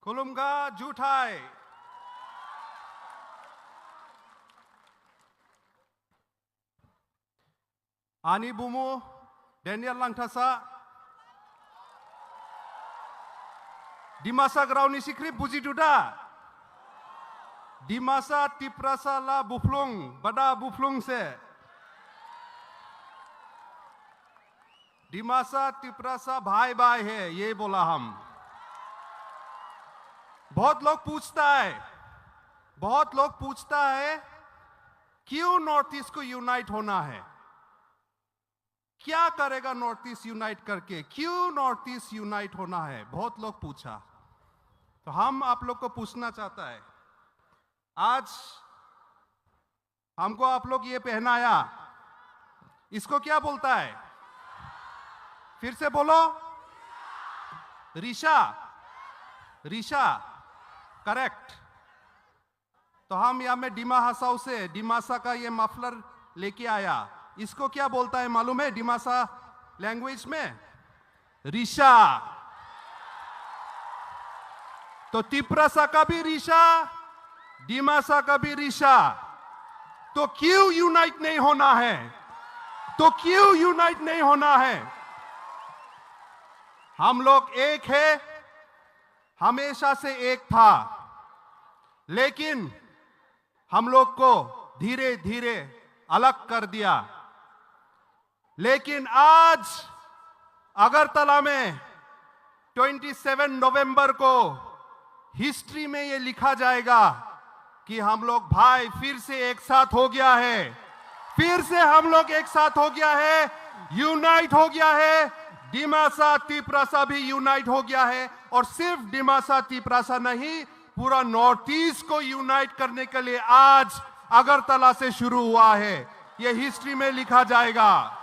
Kulumga Jutai. Ani Bumu, Daniel Langtasa. Di masa Grauni Sikri Puji Duda. Di masa Tiprasa La Buflung, Bada Buflung se. di masa Tiprasa भाई भाई है ये बोला हम। बहुत लोग पूछता है क्यों नॉर्थ ईस्ट को यूनाइट होना है, क्या करेगा नॉर्थ ईस्ट यूनाइट करके, क्यों नॉर्थ ईस्ट यूनाइट होना है, बहुत लोग पूछा। तो हम आप लोग को पूछना चाहता है, आज हमको आप लोग ये पहनाया, इसको क्या बोलता है, फिर से बोलो, रीशा, रीशा, करेक्ट। तो हम यहाँ में डिमा हसाऊ से डिमासा का ये मफलर लेके आया, इसको क्या बोलता है मालूम है डिमासा लैंग्वेज में, रीशा। तो तिप्रासा का भी रीशा, डिमासा का भी रीशा। तो क्यों यूनाइट नहीं होना है, तो क्यों यूनाइट नहीं होना है। हम लोग एक है, हमेशा से एक था, लेकिन हम लोग को धीरे धीरे अलग कर दिया। लेकिन आज अगरतला में 27 नवंबर को हिस्ट्री में ये लिखा जाएगा कि हम लोग भाई फिर से एक साथ हो गया है, फिर से हम लोग एक साथ हो गया है, यूनाइट हो गया है। डिमासा तिप्रासा भी यूनाइट हो गया है, और सिर्फ डिमासा तिप्रासा नहीं, पूरा नॉर्थ ईस्ट को यूनाइट करने के लिए आज अगरतला से शुरू हुआ है। यह हिस्ट्री में लिखा जाएगा।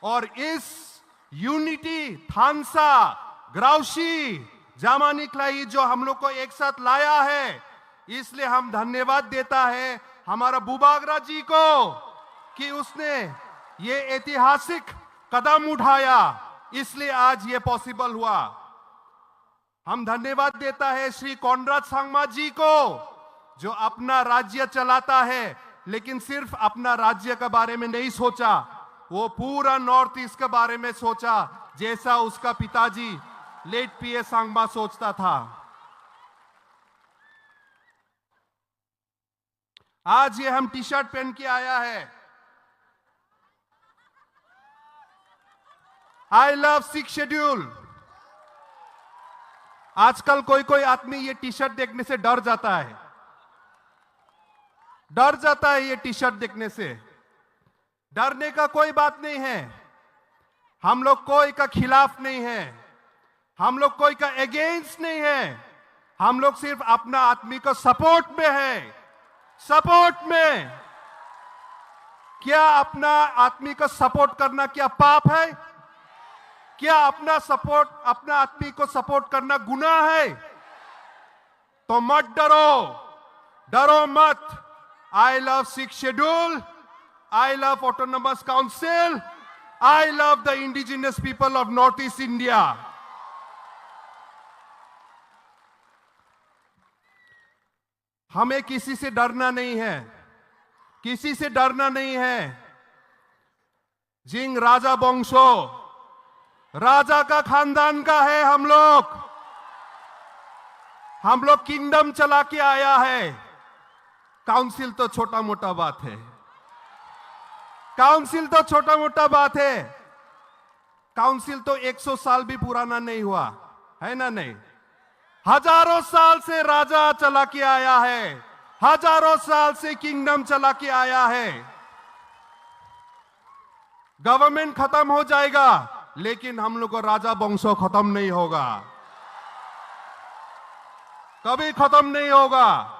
और इस यूनिटी थानसा ग्राउशी जामानी क्लाई जो हम लोग को एक साथ लाया है, इसलिए हम धन्यवाद देता है हमारा बुबागरा जी को कि उसने ये ऐतिहासिक कदम उठाया, इसलिए आज ये पॉसिबल हुआ। हम धन्यवाद देता है श्री कॉनराड सांगमा जी को, जो अपना राज्य चलाता है, लेकिन सिर्फ अपना राज्य के बारे में नहीं सोचा, वो पूरा नॉर्थ ईस्ट के बारे में सोचा, जैसा उसका पिताजी लेट पीए सांगमा सोचता था। आज ये हम टी शर्ट पहन के आया है, आई लव सिक्स शेड्यूल। आजकल कोई कोई आदमी ये टी शर्ट देखने से डर जाता है, डर जाता है ये टी शर्ट देखने से। डरने का कोई बात नहीं है, हम लोग कोई का खिलाफ नहीं है, हम लोग कोई का अगेंस्ट नहीं है, हम लोग सिर्फ अपना आदमी को सपोर्ट में है। सपोर्ट में क्या अपना आदमी को सपोर्ट करना क्या पाप है, क्या अपना आदमी को सपोर्ट करना गुनाह है। तो मत डरो, डरो मत। I love six schedule, I love autonomous council, I love the indigenous people of north east India. हमें किसी से डरना नहीं है, किसी से डरना नहीं है। जिंग राजा वंशो, राजा का खानदान का है हम लोग किंगडम चला के आया है। काउंसिल तो छोटा मोटा बात है, काउंसिल तो छोटा मोटा बात है। काउंसिल तो 100 साल भी पुराना नहीं हुआ है ना, नहीं, हजारों साल से राजा चला के आया है, हजारों साल से किंगडम चला के आया है। गवर्नमेंट खत्म हो जाएगा, लेकिन हम लोग को राजा वंशो खत्म नहीं होगा, कभी खत्म नहीं होगा।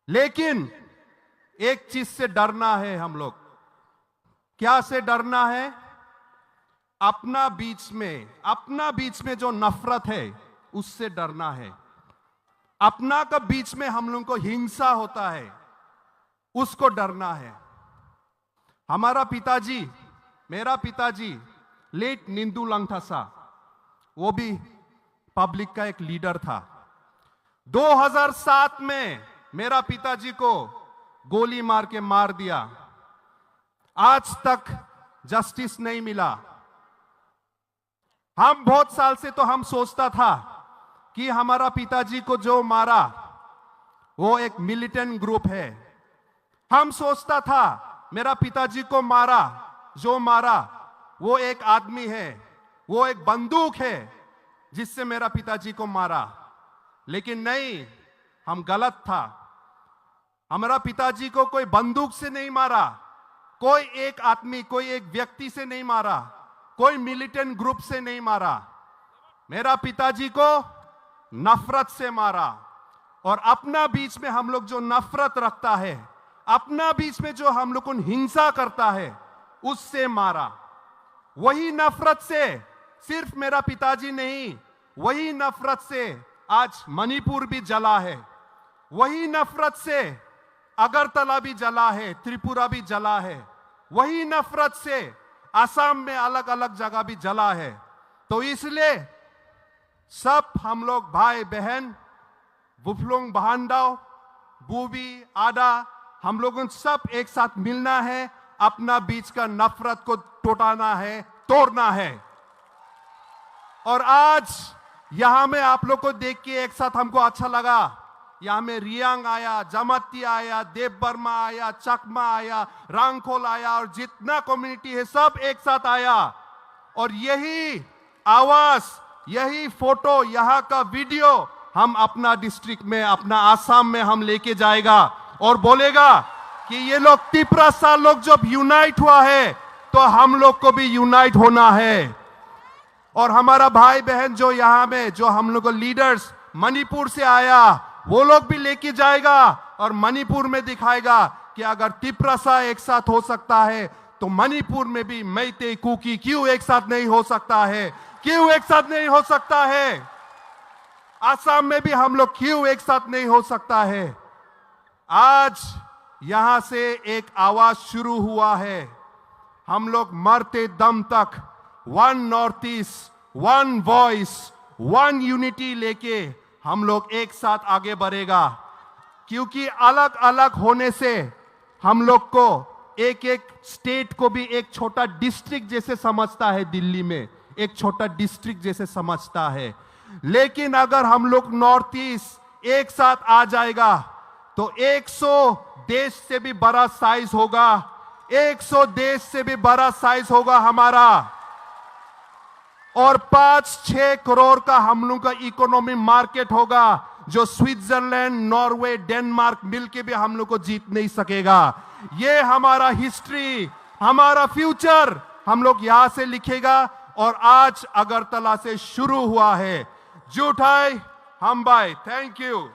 लेकिन एक चीज से डरना है हम लोग। क्या से डरना है? अपना बीच में जो नफरत है उससे डरना है। अपना का बीच में हम लोग को हिंसा होता है, उसको डरना है। हमारा पिताजी, मेरा पिताजी लेट निंदू लंगथासा, वो भी पब्लिक का एक लीडर था। 2007 में मेरा पिताजी को गोली मार के मार दिया। आज तक जस्टिस नहीं मिला। हम बहुत साल से तो हम सोचता था कि हमारा पिताजी को जो मारा वो एक मिलिटेंट ग्रुप है। हम सोचता था मेरा पिताजी को जो मारा वो एक आदमी है, वो एक बंदूक है जिससे मेरा पिताजी को मारा। लेकिन नहीं, हम गलत था। हमारा पिताजी को कोई बंदूक से नहीं मारा, कोई एक आदमी, कोई एक व्यक्ति से नहीं मारा, कोई मिलिटेंट ग्रुप से नहीं मारा। मेरा पिताजी को नफरत से मारा। और अपना बीच में हम लोग जो नफरत रखता है, अपना बीच में जो हम लोग को हिंसा करता है, उससे मारा। वही नफरत से सिर्फ मेरा पिताजी नहीं, वही नफरत से आज मणिपुर भी जला है। वही नफरत से अगरतला भी जला है, त्रिपुरा भी जला है। वही नफरत से असम में अलग अलग जगह भी जला है। तो इसलिए सब हम लोग भाई बहन, बुफलोंग बहानडाव, बूबी आदा, हम लोगों सब एक साथ मिलना है, अपना बीच का नफरत को टोटाना है, तोड़ना है। और आज यहां में आप लोग को देख के एक साथ हमको अच्छा लगा। यहां में रियांग आया, जमाती आया, देव बर्मा आया, चकमा आया, रांगखोल आया, और जितना कम्युनिटी है सब एक साथ आया। और यही आवाज, यही फोटो, यहाँ का वीडियो हम अपना डिस्ट्रिक्ट में, अपना आसाम में हम लेके जाएगा और बोलेगा कि ये लोग तिपरासा लोग जब यूनाइट हुआ है तो हम लोग को भी यूनाइट होना है। और हमारा भाई बहन जो यहाँ में, जो हम लोग लीडर्स मणिपुर से आया, वो लोग भी लेके जाएगा और मणिपुर में दिखाएगा कि अगर तिपरासा एक साथ हो सकता है तो मणिपुर में भी मैते कुकी क्यों एक साथ नहीं हो सकता है, क्यों एक साथ नहीं हो सकता है। आसाम में भी हम लोग क्यों एक साथ नहीं हो सकता है। आज यहां से एक आवाज शुरू हुआ है। हम लोग मरते दम तक one north east, one voice, one unity लेके हम लोग एक साथ आगे बढ़ेगा। क्योंकि अलग अलग होने से हम लोग को एक एक स्टेट को भी एक छोटा डिस्ट्रिक्ट जैसे समझता है, दिल्ली में एक छोटा डिस्ट्रिक्ट जैसे समझता है। लेकिन अगर हम लोग नॉर्थ ईस्ट एक साथ आ जाएगा तो 100 देश से भी बड़ा साइज होगा, 100 देश से भी बड़ा साइज होगा हमारा। और 5-6 करोड़ का हम लोग का इकोनॉमी मार्केट होगा, जो स्विट्जरलैंड, नॉर्वे, डेनमार्क मिलके भी हम लोग को जीत नहीं सकेगा। ये हमारा हिस्ट्री, हमारा फ्यूचर हम लोग यहां से लिखेगा। और आज अगरतला से शुरू हुआ है। जुटाई हम भाई, थैंक यू।